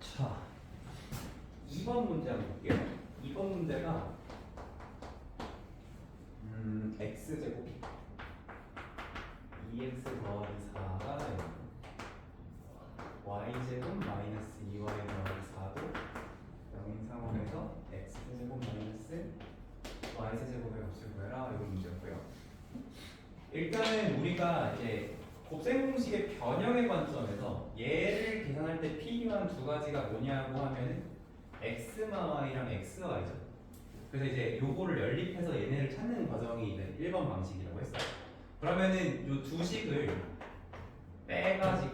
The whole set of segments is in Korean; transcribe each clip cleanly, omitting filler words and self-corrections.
자, 2번 문제 한번 볼게요. 2번 문제가 x제곱 2x 더하기 4가 y제곱 마이너스 2y 더하기 4도 0인 상황에서 x제곱 마이너스 y제곱의 값을 구해라. 이런 문제였고요. 일단은 우리가 이제 곱셈 공식의 변형의 관점에서 얘를 계산할 때 필요한 두 가지가 뭐냐고 하면은 x마 y랑 xy죠. 그래서 이제 요거를 연립해서 얘네를 찾는 과정이 이제 1번 방식이라고 했어요. 그러면은 요 두 식을 빼가지고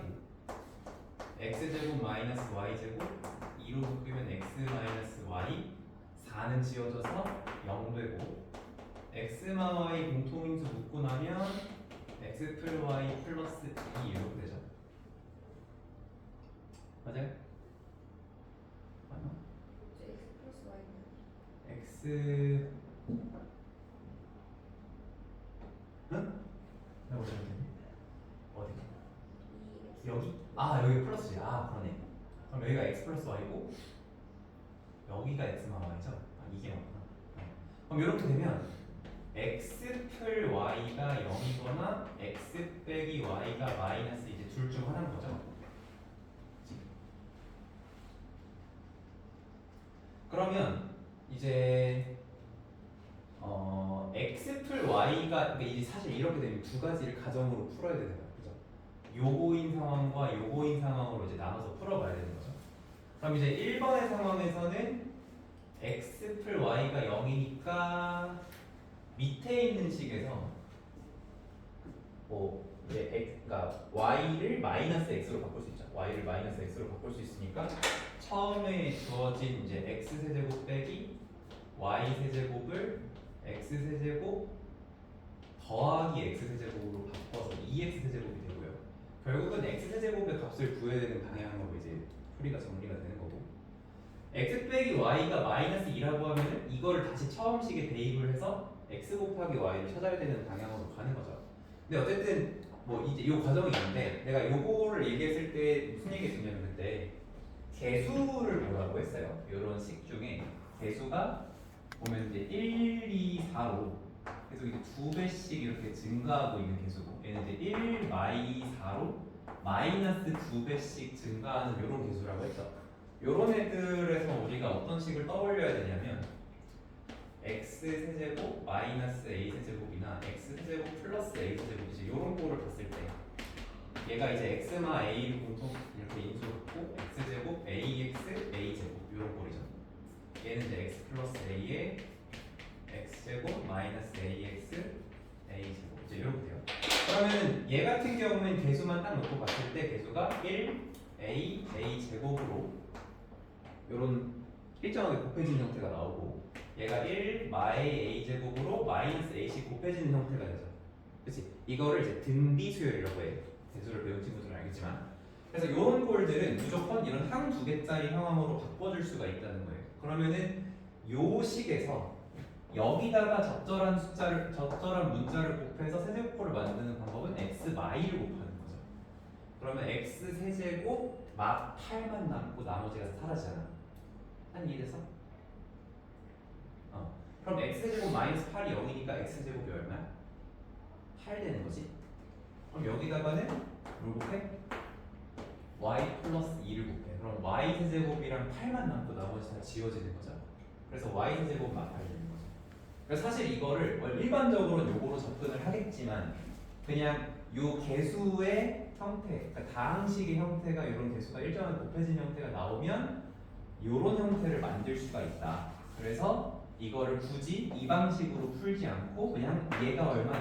x제곱 마이너스 y제곱 2로 바꾸면 x 마이너스 y 4는 지워져서 0 되고 x마 y 공통인수 묶고 나면 x 플 y 플러스 2 이렇게 되죠. 맞아요? 맞나? x 플러스 y는 x 응? 내가 어디 어디? 여기? 아 여기 플러스 그러네. 그럼 여기가 x 플러스 y고 여기가 x마 y죠? 이게 맞구나. 그럼 이렇게 되면 x 플 y가 0이거나 x 빼기 y가 마이너스 이제 둘 중 하나인 거죠. 그러면 이제 x 플 y가 이제 사실 이렇게 되면 두 가지를 가정으로 풀어야 되는 거예요. 그죠? 요거인 상황과 요거인 상황으로 이제 나눠서 풀어봐야 되는 거죠. 그럼 이제 1번의 상황에서는 x 플 y가 0이니까 밑에 있는 식에서 뭐 이제 그러니까 y를 마이너스 x로 바꿀 수 있죠. y를 마이너스 x로 바꿀 수 있으니까 처음에 주어진 이제 x 세제곱 빼기 y 세제곱을 x 세제곱 더하기 x 세제곱으로 바꿔서 2x 세제곱이 되고요. 결국은 x 세제곱의 값을 구해야 되는 방향으로 이제 풀이가 정리가 되는 거고, x 빼기 y가 마이너스 2라고 하면은 이거를 다시 처음 식에 대입을 해서 x 곱하기 y를 찾아야 되는 방향으로 가는 거죠. 근데 어쨌든 뭐 이제 이 과정이 있는데 내가 요거를 얘기했을 때 무슨 얘기했었냐면 그때 개수를 뭐라고 했어요. 이런 식 중에 개수가 보면 이제 1, 2, 4로 계속 이제 두 배씩 이렇게 증가하고 있는 개수고, 얘는 이제 1 마이 4로 마이너스 두 배씩 증가하는 이런 개수라고 했죠. 이런 애들에서 우리가 어떤 식을 떠올려야 되냐면 x 세제곱 마이너스 a 세제곱이나 x 세제곱 플러스 a 세제곱이지, 이런 거를 봤을 때 얘가 이제 x마 a를 공통 이렇게 인수했고 x 제곱 ax a 제곱 이런 꼴이죠. 얘는 이제 x 플러스 a에 x 제곱 마이너스 ax a 제곱 이제 이렇게 돼요. 그러면 얘 같은 경우는 개수만 딱 놓고 봤을 때 개수가 1 a 제곱으로 이런 일정하게 곱해진 형태가 나오고, 얘가 1 마이 a 제곱으로 마이너스 a씩 곱해지는 형태가 되죠. 그렇지? 이거를 이제 등비수열이라고 해요. 대수를 배운 친구들은 알겠지만. 그래서 이런 꼴들은 무조건 이런 한 두 개짜리 상황으로 바꿔줄 수가 있다는 거예요. 그러면은 요 식에서 여기다가 적절한 문자를 곱해서 세제곱꼴을 만드는 방법은 x 마이를 곱하는 거죠. 그러면 x 세제곱 막 8만 남고 나머지가 사라지잖아. 한 이해돼서? 그럼 x제곱 마이너스 8이 0이니까 x제곱이 얼마야? 8 되는 거지. 그럼 여기다가는 뭘 곱해? y 플러스 2를 곱해. 그럼 y 세제곱이랑 8만 남고 나머지 다 지워지는 거죠. 그래서 y 세제곱 막 8 되는 거죠. 그래서 사실 이거를 일반적으로는 요거로 접근을 하겠지만 그냥 요 개수의 형태, 그러니까 다항식의 형태가 이런 개수가 일정한 곱해진 형태가 나오면 요런 형태를 만들 수가 있다. 그래서 이거를 굳이 이 방식으로 풀지 않고 그냥 얘가 얼마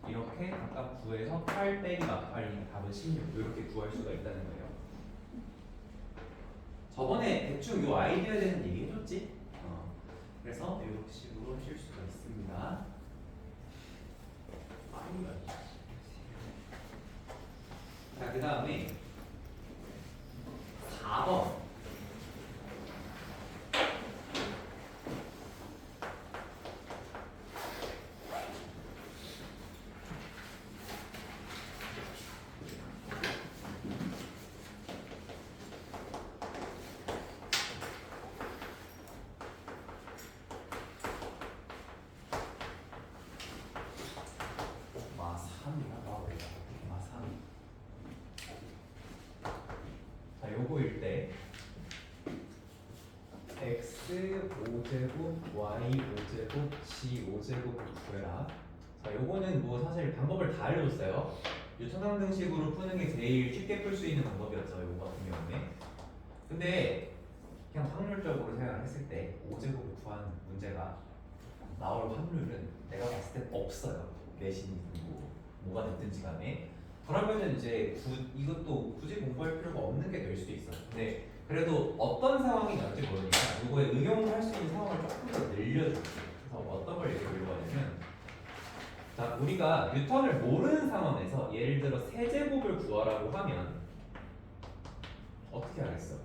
이렇게 각각 구해서 8 빼기 막 8이니까 답은 16 이렇게 구할 수가 있다는 거예요. 저번에 대충 요 아이디어에 대해서 얘기해줬지? 그래서 이렇게 식으로 하실 수가 있습니다. 자, 그 다음에 4번. 5제곱 y 5제곱 g 5제곱 구해라. 자, 요거는 뭐 사실 방법을 다 알려줬어요. 유천항등식으로 푸는 게 제일 쉽게 풀 수 있는 방법이었죠. 요거 같은 경우에. 근데 그냥 확률적으로 생각을 했을 때 5제곱을 구하는 문제가 나올 확률은 내가 봤을 때 없어요. 내신이 뭐가 됐든지 간에. 그러면은 이제 이것도 굳이 공부할 필요가 없는 게 될 수도 있어요. 근데 그래도 어떤 상황이 나올지 모르니까 이거에 응용할 수 있는 상황을 조금 더 늘려줄게요. 그래서 어떤 걸 얘기하려고 하냐면, 자, 우리가 뉴턴을 모르는 상황에서 예를 들어 세제곱을 구하라고 하면 어떻게 하겠어? 요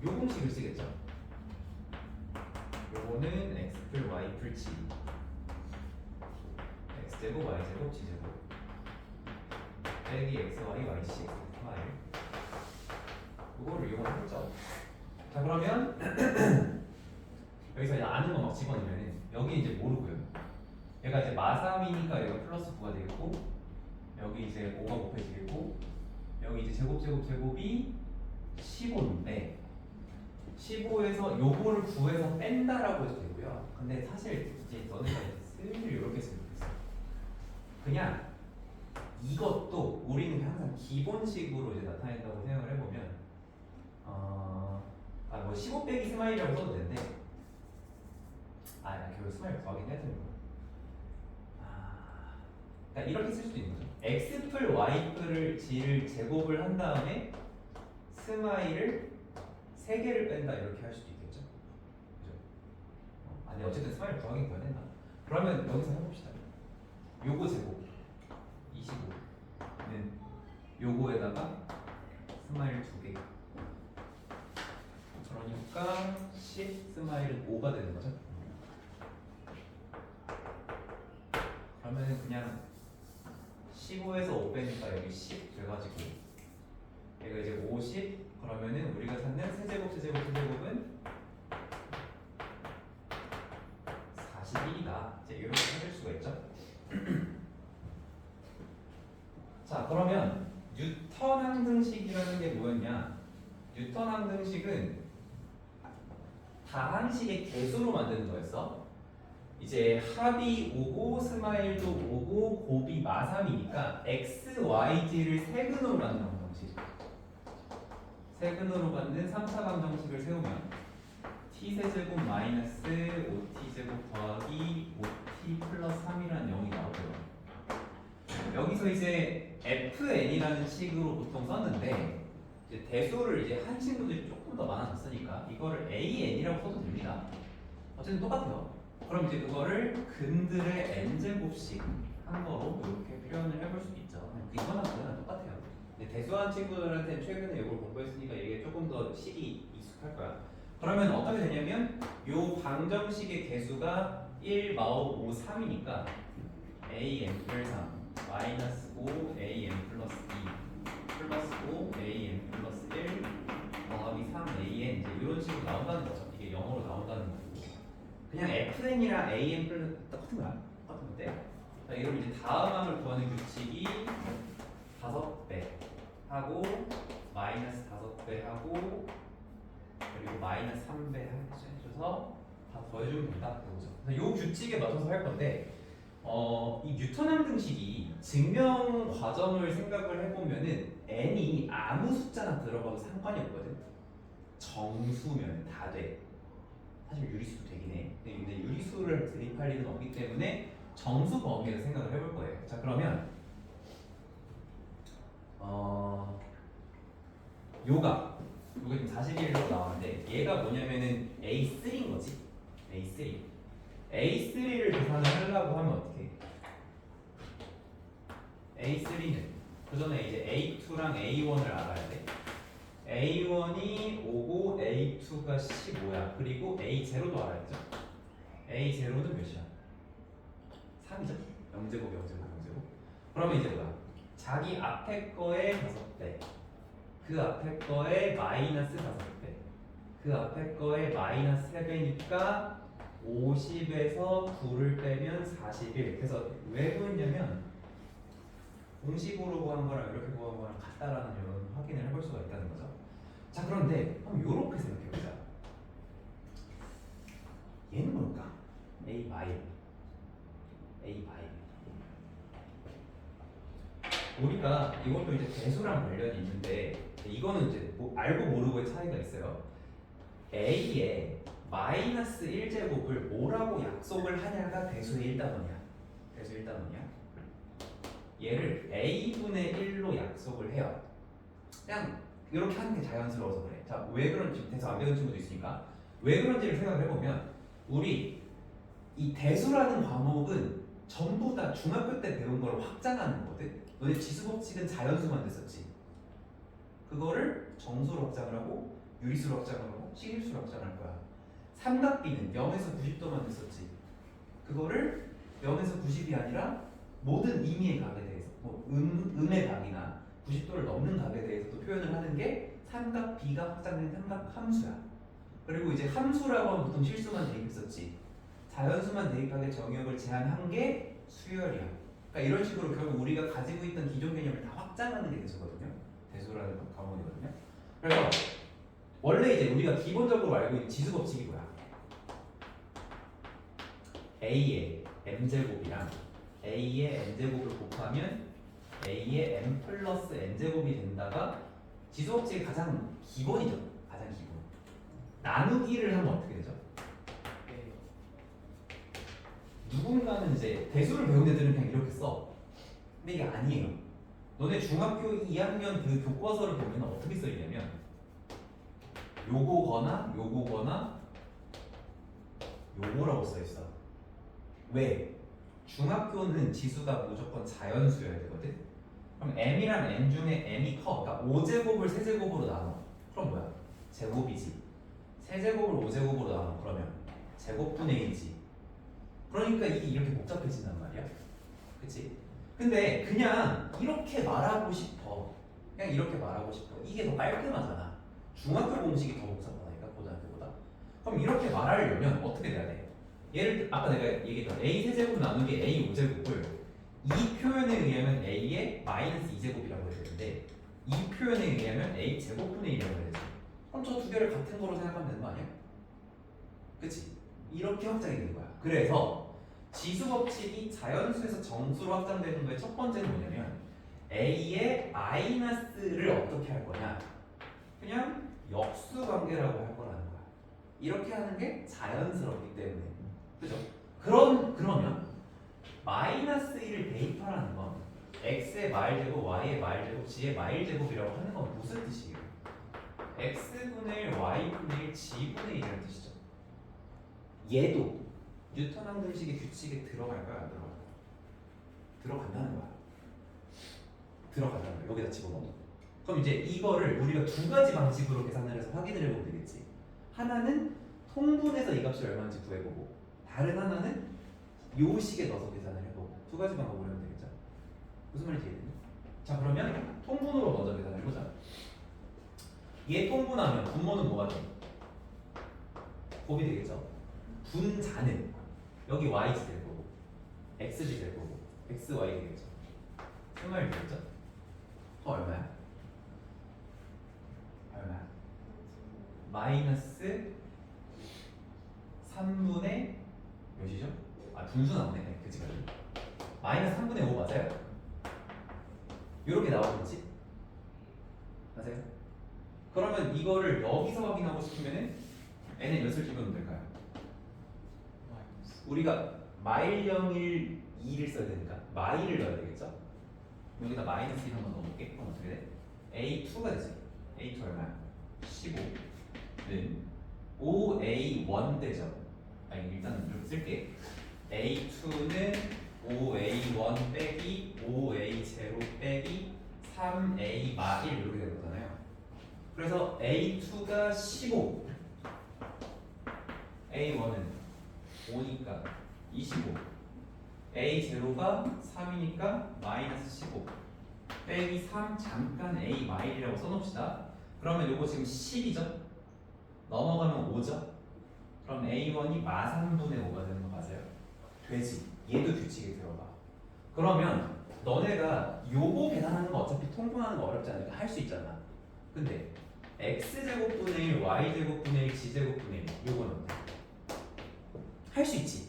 공식을 쓰겠죠. 요거는 x 풀 y 풀 g, x제곱 y제곱 g제곱 빼기 x y y c x 이거를 이용하겠죠. 자, 그러면 여기서 이제 아는 거 막 집어넣으면 여기 이제 모르고요. 얘가 이제 마삼이니까 여기가 플러스 9가 되겠고, 여기 이제 5가 곱해지겠고, 여기 이제 제곱이 15인데 15에서 요거를 구해서 뺀다라고 해도 되고요. 근데 사실 이제 너네가 슬슬 이렇게 쓰면 되겠어. 그냥 이것도 우리는 항상 기본식으로 이제 나타낸다고 생각을 해보면, 뭐 15 빼기 스마일이라고 써도 되는데, 결국 스마일 구하긴 해야 되는 거야. 그러니까 이렇게 쓸 수도 있는 거죠. x 풀 y 풀을 g를 제곱을 한 다음에 스마일을 3개를 뺀다 이렇게 할 수도 있겠죠. 그죠? 근데 어쨌든 스마일 구하긴 구해야 된다. 그러면 여기서 해봅시다. 요거 제곱 25는 요거에다가 스마일 2개. 그러니까 10 스마일은 5가 되는 거죠. 그러면 그냥 15에서 5 빼니까 여기 10 돼가지고 얘가 이제 50. 그러면은 우리가 찾는 세제곱은 41이다. 이제 이렇게 찾을 수가 있죠. 자, 그러면 뉴턴 항등식이라는 게 뭐였냐? 뉴턴 항등식은 다항식의 개수로 만드는 거였어. 이제 합이 오고 스마일도 오고 곱이 마삼이니까 x, y, g를 세근으로 만든 방정식. 세근으로 만든 3차 방정식을 세우면 t 세제곱 마이너스 5t 제곱 더하기 5t 플러스 3이라는 0이 나오고요. 여기서 이제 fn이라는 식으로 보통 썼는데, 이제 대수를 이제 한 친구들이 조금 더 많아졌으니까 이거를 an이라고 써도 됩니다. 어쨌든 똑같아요. 그럼 이제 그거를 근들의 n제곱씩 한 거로 이렇게 표현을 해볼 수 있죠. 이거나 그거나 똑같아요. 근데 대수한 친구들한테 최근에 이걸 공부했으니까 이게 조금 더 식이 익숙할 거야. 그러면 어떻게 되냐면 요 방정식의 개수가 1, 마오, 5, 3이니까 an 플 3 마이너스 5 an 플러스 2 플러스 5 an 플러스 1 더하기 3 an 이제 이런 식으로 나온다는 거죠. 이게 영어로 나온다는 거고, 그냥 fn이랑 an 플러스 똑같은 거야. 똑같은 건데, 자, 이러면 이제 다음항을 구하는 규칙이 5배 하고 마이너스 5배 하고 그리고 마이너스 3배 해줘서 다 더해주면 된다. 그래서 이 규칙에 맞춰서 할 건데, 이 뉴턴 항등식이 증명 과정을 생각을 해보면은 n이 아무 숫자나 들어가도 상관이 없거든. 정수면 다 돼. 사실 유리수도 되긴 해. 근데 유리수를 대입할 일은 없기 때문에 정수 범위에서 생각을 해볼 거예요. 자, 그러면 요게 지금 41로 나왔는데 얘가 뭐냐면은 A3인 거지. A3를 계산을 하려고 하면 어떻게? A3는 그 전에 이제 A2랑 A1을 알아야 돼. A1이 5고 A2가 15야. 그리고 A0도 알아야죠. A0는 몇이야? 3이죠. 0제곱. 그러면 이제 뭐야? 자기 앞에 거의 5배, 그 앞에 거에 마이너스 5배, 그 앞에 거에 마이너스 3배니까 50에서 9를 빼면 41. 그래서 왜 구했냐면 공식으로 구한 거랑 이렇게 구한 거랑 같다라는 이런 확인을 해볼 수가 있다는 거죠. 자, 그런데 한번 이렇게 생각해보자. 얘는 뭘까? A 마일. A 마일. 우리가 이것도 이제 대수랑 관련이 있는데 이거는 이제 뭐 알고 모르고의 차이가 있어요. A의 마이너스 1제곱을 뭐라고 약속을 하냐가 대수의 1단원이야. 대수의 1단원이야. 얘를 A분의 1로 약속을 해요. 그냥 이렇게 하는 게 자연스러워서 그래. 자, 왜 그런지 대수 안 배운 친구도 있으니까 왜 그런지를 생각을 해보면 우리 이 대수라는 과목은 전부 다 중학교 때 배운 걸 확장하는 거거든. 너네 지수법칙은 자연수만 됐었지. 그거를 정수로 확장을 하고 유리수로 확장을 하고 식일수로 확장할 거야. 삼각비는 0에서 90도만 됐었지. 그거를 0에서 90이 아니라 모든 임의의 각에 대해서 뭐 음의 각이나 90도를 넘는 각에 대해서도 표현을 하는 게 삼각비가 확장된 삼각함수야. 그리고 이제 함수라고 하면 보통 실수만 대입했었지. 자연수만 대입하게 정의역을 제한한 게 수열이야. 그러니까 이런 식으로 결국 우리가 가지고 있던 기존 개념을 다 확장하는 게 대수거든요. 대수라는 과목이거든요. 그래서 원래 이제 우리가 기본적으로 알고 있는 지수 법칙이 뭐야? A의 m제곱이랑 A의 n제곱을 곱하면 A의 m 플러스 n제곱이 된다가 지수 법칙의 가장 기본이죠. 가장 기본. 나누기를 하면 어떻게 되죠? 누군가는 이제 대수를 배운 애들은 그냥 이렇게 써. 근데 이게 아니에요. 너네 중학교 2학년 그 교과서를 보면 어떻게 써 있냐면 요거거나 요거거나 요거라고 써 있어. 왜? 중학교는 지수가 무조건 자연수여야 되거든. 그럼 m이랑 n 중에 m이 커. 그러니까 5제곱을 세제곱으로 나눠. 그럼 뭐야? 제곱이지. 세제곱을 5제곱으로 나눠. 그러면 제곱분의 1이지. 그러니까 이게 이렇게 복잡해진단 말이야. 그치? 근데 그냥 이렇게 말하고 싶어. 그냥 이렇게 말하고 싶어. 이게 더 깔끔하잖아. 중학교 공식이 더 복잡하다니까 고등학교보다. 그럼 이렇게 말하려면 어떻게 돼야 돼? 얘를 아까 내가 얘기했던 a 세제곱 나누기 a 5제곱을 이 표현에 의하면 a의 마이너스 2제곱이라고 해야 되는데 이 표현에 의하면 a 제곱분의 1이라고 해야 되지. 그럼 저 두 개를 같은 거로 생각하면 되는 거 아니야? 그치? 이렇게 확장이 되는 거야. 그래서 지수 법칙이 자연수에서 정수로 확장되는 거의 첫 번째는 뭐냐면 a의 마이너스를 어떻게 할 거냐? 그냥 역수 관계라고 할 거라는 거야. 이렇게 하는 게 자연스럽기 때문에. 그죠? 그러면 마이너스 1을 대입하라는 건 x의 마일제곱, y의 마일제곱, g의 마일제곱이라고 하는 건 무슨 뜻이에요? x분의 1, y분의 1, g분의 1이라는 뜻이죠. 얘도 뉴턴 항등식의 규칙에 들어갈까요? 안 들어갈까요? 들어간다는 거야. 들어간다는 거야. 여기다 집어넣어. 그럼 이제 이거를 우리가 두 가지 방식으로 계산을 해서 확인을 해보면 되겠지. 하나는 통분해서 이 값이 얼마인지 구해보고 다른 하나는 요 식에 넣어서 계산을 해보고 두 가지 방법으로 하면 되겠죠. 무슨 말인지 이해되니? 자, 그러면 통분으로 먼저 계산을 해보자. 얘 통분하면 분모는 뭐가 돼? 곱이 되겠죠. 분자는 여기 y지 될 거고 x지 될 거고 xy 되겠죠. 승화일 되겠죠? 얼마야? 얼마야? 마이너스 3분의 몇이죠? 아, 분수 나오네. 네, 그치 그치. 마이너스 3분의 5 맞아요? 이렇게 나오겠지? 맞아요? 그러면 이거를 여기서 확인하고 싶으면은 n에 몇을 집어넣으면 될까요? 우리가 마일0일 2를 써야 되니까 마일을 넣어야 되겠죠? 여기다 마이너스 1 한번 넣어볼게. 그럼 어떻게 돼? A2가 되지. A2 얼마야? 15는 5A1 되죠. 아니 일단 이렇게 쓸게. A2는 5A1 빼기 5A0 빼기 3A 마일 이렇게 되는 거잖아요. 그래서 A2가 15, A1은 5니까 25, A0가 3이니까 마이너스 15 빼기 3 잠깐 A 마일이라고 써놓읍시다. 그러면 요거 지금 10이죠? 넘어가면 5죠? 그럼 A1이 마삼분의 5가 되는 거 맞아요? 되지. 얘도 규칙에 들어가. 그러면 너네가 요거 계산하는 거 어차피 통분하는 거 어렵지 않으니까 할 수 있잖아. 근데 x제곱분의 1, y제곱분의 1, g제곱분의 1 요거는 할 수 있지.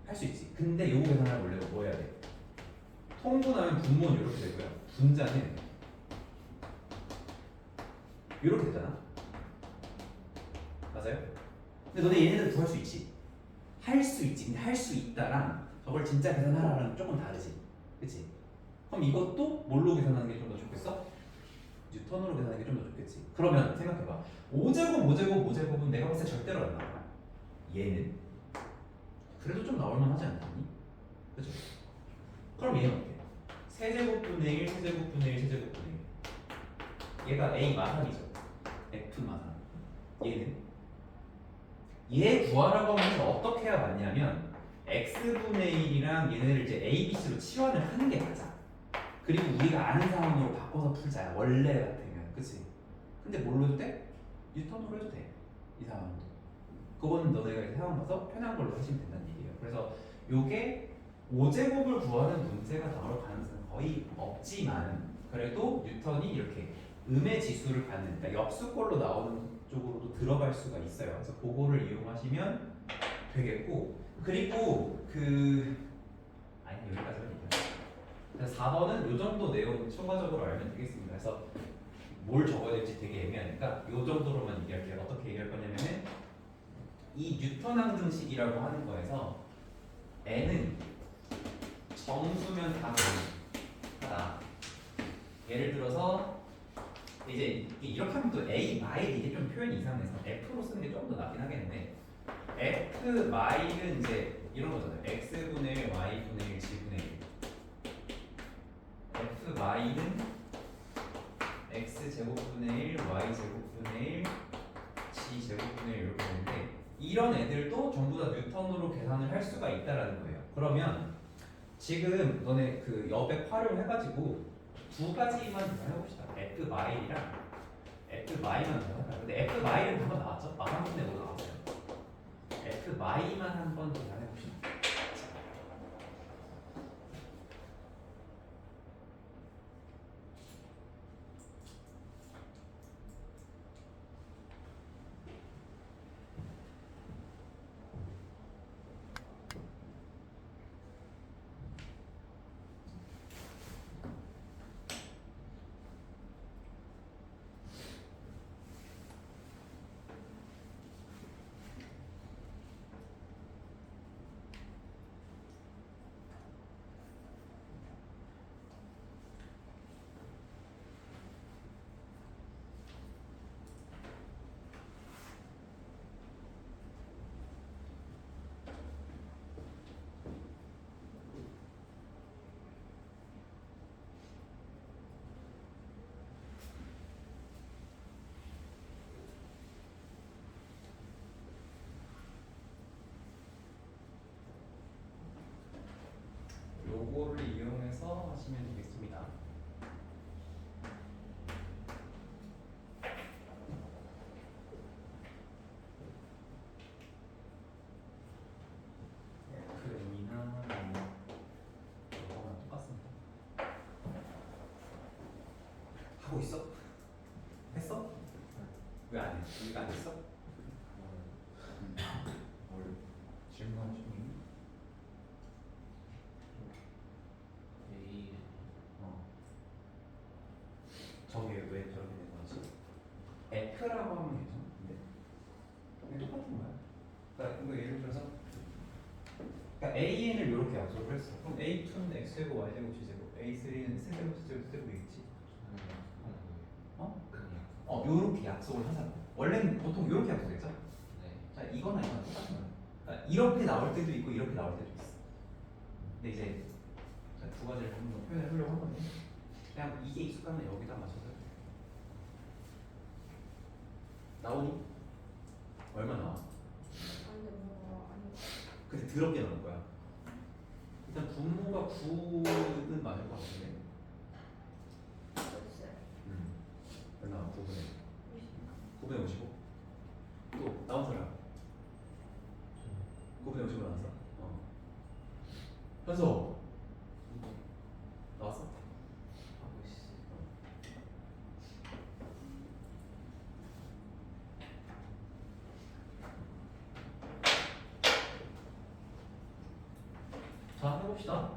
할 수 있지. 근데 요거 계산을 원래 뭐 해야 돼? 통분하면 분모는 이렇게 되고요. 분자는 이렇게 되잖아. 맞아요? 근데 너네 얘네들 구할 수 있지. 할 수 있지. 근데 할 수 있다랑 저걸 진짜 계산하라랑 조금 다르지. 그치? 그럼 이것도 뭘로 계산하는 게 좀 더 좋겠어? 뉴턴으로 계산하는 게 좀 더 좋겠지. 그러면 생각해봐. 5제곱 내가 봤을 때 절대로 안 나와. 얘는 그래도 좀 나올만 하지 않겠니? 그죠? 그럼 얘는 어때? 세제곱분의 1, 세제곱분의 1, 세제곱분의 1. 얘가 A 마상이죠. F 마상. 얘는 얘 구하라고 하면 어떻게 해야 맞냐면 x분의 1이랑 얘네를 이제 a, b, c로 치환을 하는 게 맞아. 그리고 우리가 아는 상황으로 바꿔서 풀자. 원래 같으면, 그치? 근데 뭘로 해도 돼? 뉴턴으로 해도 돼. 이 상황도. 그거는 너네가 이제 상황 봐서 편한 걸로 하시면 된다는 얘기예요. 그래서 요게 5제곱을 구하는 문제가 나올 가능성은 거의 없지만 그래도 뉴턴이 이렇게 음의 지수를 갖는, 그러니까 역수꼴로 나오는 쪽으로도 들어갈 수가 있어요. 그래서 그거를 이용하시면 되겠고, 그리고 아니 여기까지만 얘기해요. 그래서 4번은 요 정도 내용 추가적으로 알면 되겠습니다. 그래서 뭘 적어야 될지 되게 애매하니까 요 정도로만 얘기할게요. 어떻게 얘기할 거냐면은 이 뉴턴 항등식이라고 하는 거에서 n은 정수면 다 가능하다. 예를 들어서 이제 이렇게 하면 또 a 마일 이게 좀 표현이 이상해서 f로 쓰는 게 좀 더 낫긴 하겠는데 f 마일은 이제 이런 거잖아요. x분의 1, y분의 1, g분의 1. f 마일은 x 제곱분의 1, y 제곱분의 1, g 제곱분의 1 이렇게 되는데 이런 애들도 전부 다 뉴턴으로 계산을 할 수가 있다라는 거예요. 그러면 지금 너네 그 여백 활용해가지고 두 가지만 더 해봅시다. F 마일이랑 F 마이만 더 해봐요. 근데 F 마일은 한번 나왔죠? 마상분의 5 나왔어요. F 마이만 한번 더 해봅시다. 요거를 이용해서 하시면 되겠습니다. F이나 요거랑 똑같습니다. 하고 있어? 했어? 왜 안 해? 우리가 안 했어? 뭘 질문하는 중이니? 저게 왜 저렇게 된 거지? F라고 하면 괜찮은데? 이게 똑같은 거야. 그러니까 이거 예를 들어서 그러니까 AN을 이렇게 약속을 했어. 그럼 A2는 X제곱, Y제곱, G제곱, A3는 C제곱, C제곱, C제곱이겠지? 요렇게 약속을 하자고. 원래는 보통 요렇게 약속했죠? 자, 이거나 똑같은 거야. 그러니까 이렇게 나올 때도 있고 이렇게 나올 때도 있어. 근데 이제 두 가지를 한번 표현해 보려고 한 건데 그냥 이게 익숙하면 여기다 맞춰서 돼. 나오니? 얼마 나와? 근데 더럽게 나올 거야. 일단 분모가 9는 맞을 것 같은데. 얼마? 9분의 55? 또 나온 사람 9분의 55 나왔어? 현서 나왔어? 하고 있어. 써봅시다.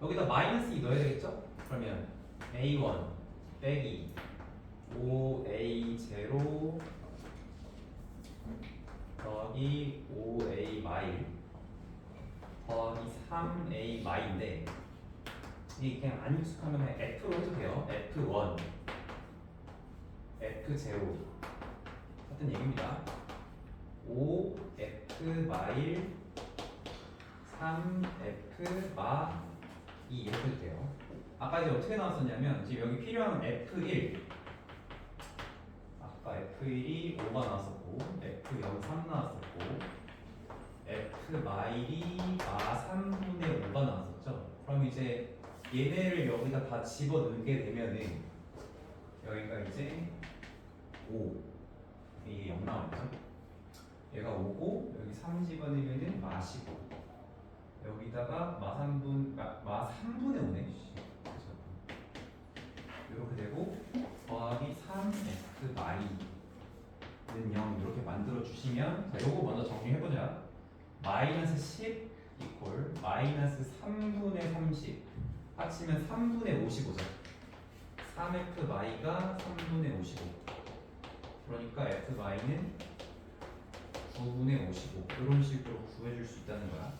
여기다 마이너스 2 넣어야 되겠죠? 그러면 a1 빼기 5a0 더하기 5a 마일 더하기 3a 마인데 이게 그냥 안 익숙하면 f로 해도 돼요. f1 f0 같은 얘기입니다. 5f 마일 3f 마 2 이렇게 해도 돼요. 아까 이제 어떻게 나왔었냐면 지금 여기 필요한 f1 아까 f1이 5가 나왔었고 f0 3 나왔었고 f 마일이 마 3분의 5가 나왔었죠. 그럼 이제 얘네를 여기다 다 집어넣게 되면은 여기가 이제 5 이게 0 나오죠. 얘가 5고 여기 3 집어넣으면은 마 15 여기다가 마 3분의 5네. 이렇게 되고 더하기 3f 마이는 0 이렇게 만들어 주시면 자 요거 먼저 정리해보자. 마이너스 10 이퀄 마이너스 3분의 30 합치면 3분의 55죠. 3f 마이가 3분의 55 그러니까 f 마이는 9분의 55 이런 식으로 구해줄 수 있다는 거야.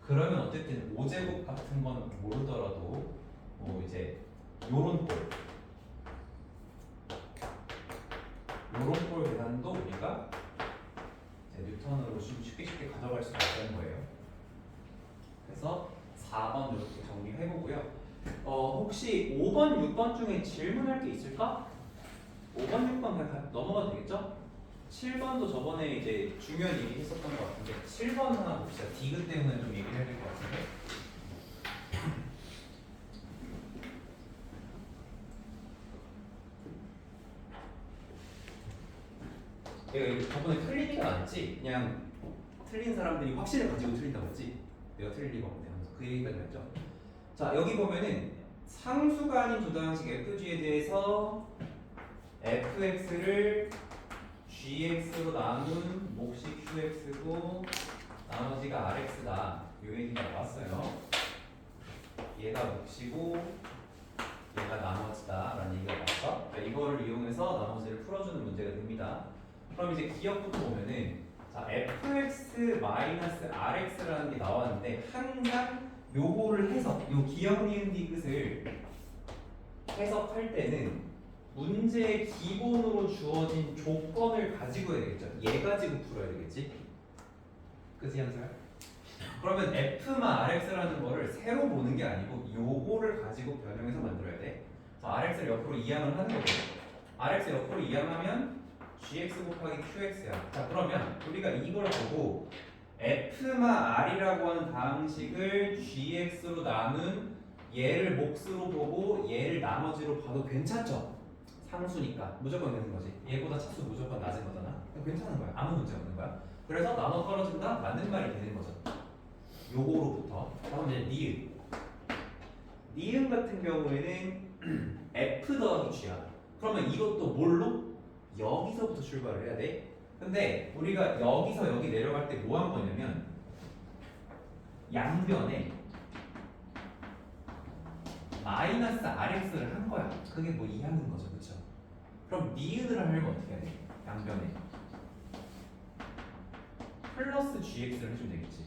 그러면 어쨌든 5제곱 같은 건 모르더라도 뭐 이제 요런 꼴 계산도 우리가 이제 뉴턴으로 쉽게 가져갈 수 있다는 거예요. 그래서 4번 이렇게 정리해보고요. 혹시 5번, 6번 중에 질문할 게 있을까? 5번, 6번 그냥 넘어가도 되겠죠? 7번도 저번에 이제 중요한 얘기 했었던 것 같은데 7번 하나 봅시다. 디귿 때문에 좀 얘기를 해야 될 것 같은데 내가 이거 저번에 틀리지가 않았지? 그냥 틀린 사람들이 확신을 가지고 틀린다고 했지? 내가 틀릴 리가 없네 하면서 그 얘기까지 했죠. 자 여기 보면은 상수가 아닌 조다항식 fg에 대해서 fx를 gx로 나눈 몫이 qx고 나머지가 rx다. 요 얘기가 나왔어요. 얘가 몫이고 얘가 나머지다 라는 얘기가 나왔어. 그러니까 이거를 이용해서 나머지를 풀어주는 문제가 됩니다. 그럼 이제 기억부터 보면은 자 fx-rx라는 게 나왔는데 항상 요거를 해석, 요 기억 니은 디귿을 해석할 때는 문제의 기본으로 주어진 조건을 가지고 해야 되겠죠. 얘 가지고 풀어야 되겠지. 그치 현수야? 그러면 f마-rx라는 거를 새로 보는 게 아니고 요거를 가지고 변형해서 만들어야 돼. 자, rx를 옆으로 이항을 하는 거고 rx 옆으로 이항하면 gx 곱하기 qx야. 자 그러면 우리가 이걸 보고 f마 r이라고 하는 다항식을 gx로 나눈 얘를 몫으로 보고 얘를 나머지로 봐도 괜찮죠? 상수니까 무조건 되는 거지. 얘보다 차수 무조건 낮은 거잖아. 괜찮은 거야. 아무 문제 없는 거야. 그래서 나눠 떨어진다 맞는 말이 되는 거죠. 요거로부터 다음 이제 니은 같은 경우에는 f 더하기 g야. 그러면 이것도 뭘로? 여기서부터 출발을 해야 돼. 근데 우리가 여기서 여기 내려갈 때 뭐 한 거냐면 양변에 마이너스 rx를 한 거야. 그게 뭐 이하는 거죠, 그렇죠? 그럼 니은을 하려면 어떻게 해야 돼? 양변에 플러스 gx를 해주면 되겠지,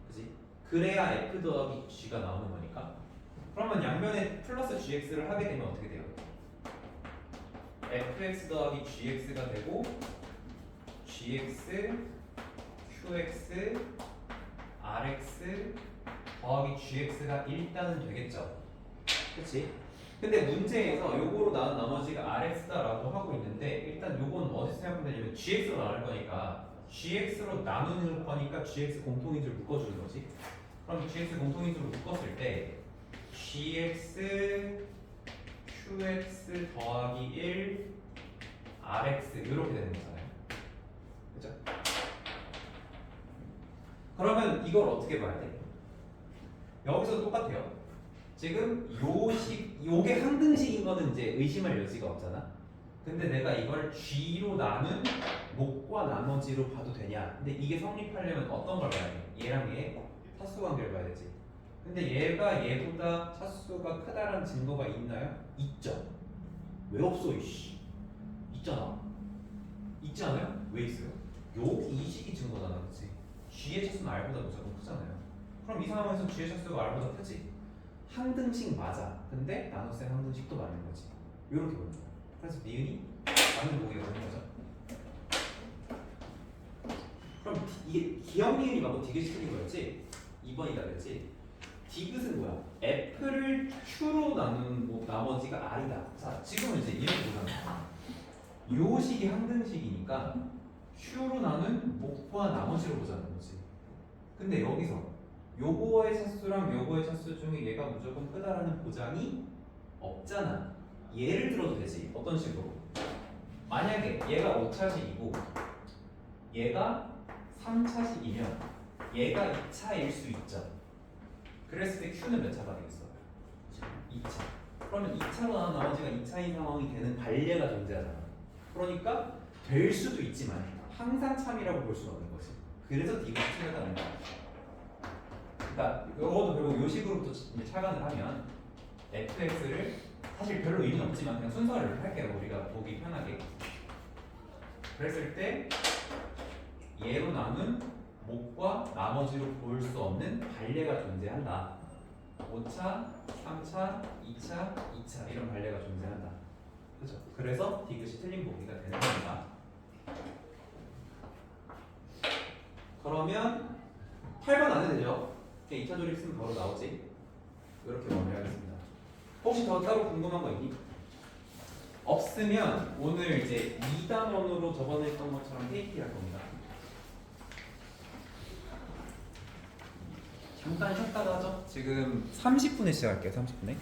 그지? 그래야 f 더하기 g가 나오는 거니까. 그러면 양변에 플러스 gx를 하게 되면 어떻게 돼요? fx 더하기 gx가 되고 gx, qx, rx 더하기 gx가 일단은 되겠죠. 그치? 근데 문제에서 요거로 나온 나머지가 rx다라고 하고 있는데 일단 요건 어디서 생각하면 되냐면 gx로 나눌 거니까 gx로 나누는 거니까 gx 공통인수를 묶어주는 거지. 그럼 gx 공통인수를 묶었을 때 gx, qx 더하기 1 rx 이렇게 되는 거잖아요. 그죠? 그러면 이걸 어떻게 봐야 돼? 여기서 똑같아요. 지금 요게 항등식인 거는 이제 의심할 여지가 없잖아. 근데 내가 이걸 g로 나눈 몫과 나머지로 봐도 되냐? 근데 이게 성립하려면 어떤 걸 봐야 돼? 얘랑 얘 차수 관계를 봐야 되지. 근데 얘가 얘보다 차수가 크다라는 증거가 있나요? 있죠. 왜 없어 이씨? 있잖아. 있지 않아요? 왜 있어요? 여기 이 식이 증거잖아, 그렇지? G의 차수는 R보다 무조건 크잖아요. 그럼 이 상황에서 G의 차수가 R보다 크지? 한 등식 맞아. 근데 나눗셈 한 등식도 맞는 거지. 이렇게 보는 거야. 그래서 니은이 맞는 보기가 되는 거죠. 그럼 이게 기억 니은이 맞고 디귿이 틀린 거였지? 2번이다 그랬지? 디귿은 뭐야? F를 Q로 나눈 나머지가 R이다. 자, 지금은 이제 이렇게 보잖아. 요 식이 한 등식이니까 Q로 나눈 목과 나머지로 보자는 거지. 근데 여기서 요거의 차수랑 요거의 차수 중에 얘가 무조건 크다라는 보장이 없잖아. 예를 들어도 되지. 어떤 식으로? 만약에 얘가 5차식이고 얘가 3차식이면 얘가 2차일 수 있죠. 그랬을 때 Q는 몇 차가 되겠어? 2차. 그러면 2차로 나온 나머지가 2차인 상황이 되는 관례가 존재하잖아. 그러니까 될 수도 있지만 항상 참이라고 볼 수는 없는 거지. 그래서 디귿이 틀렸다는 거야. 그러니까 이것도 결국 요 식으로부터 이제 착안을 하면 fx를 사실 별로 의미는 없지만 그냥 순서를 이렇게 할게요. 우리가 보기 편하게. 그랬을 때 얘로 나눈 목과 나머지로 볼 수 없는 관례가 존재한다. 5차, 3차, 2차, 2차 이런 관례가 존재한다. 그죠? 그래서 디귿이 틀린 보기가 되는 겁니다. 그러면 8번 안 해도 되죠? 그냥 2차 조립 쓰면 바로 나오지. 이렇게 마무리하겠습니다. 혹시 더 따로 궁금한 거 있니? 없으면 오늘 이제 2단원으로 저번에 했던 것처럼 KT 할 겁니다. 잠깐 쉬었다가 하죠. 지금 30분에 시작할게요. 30분에.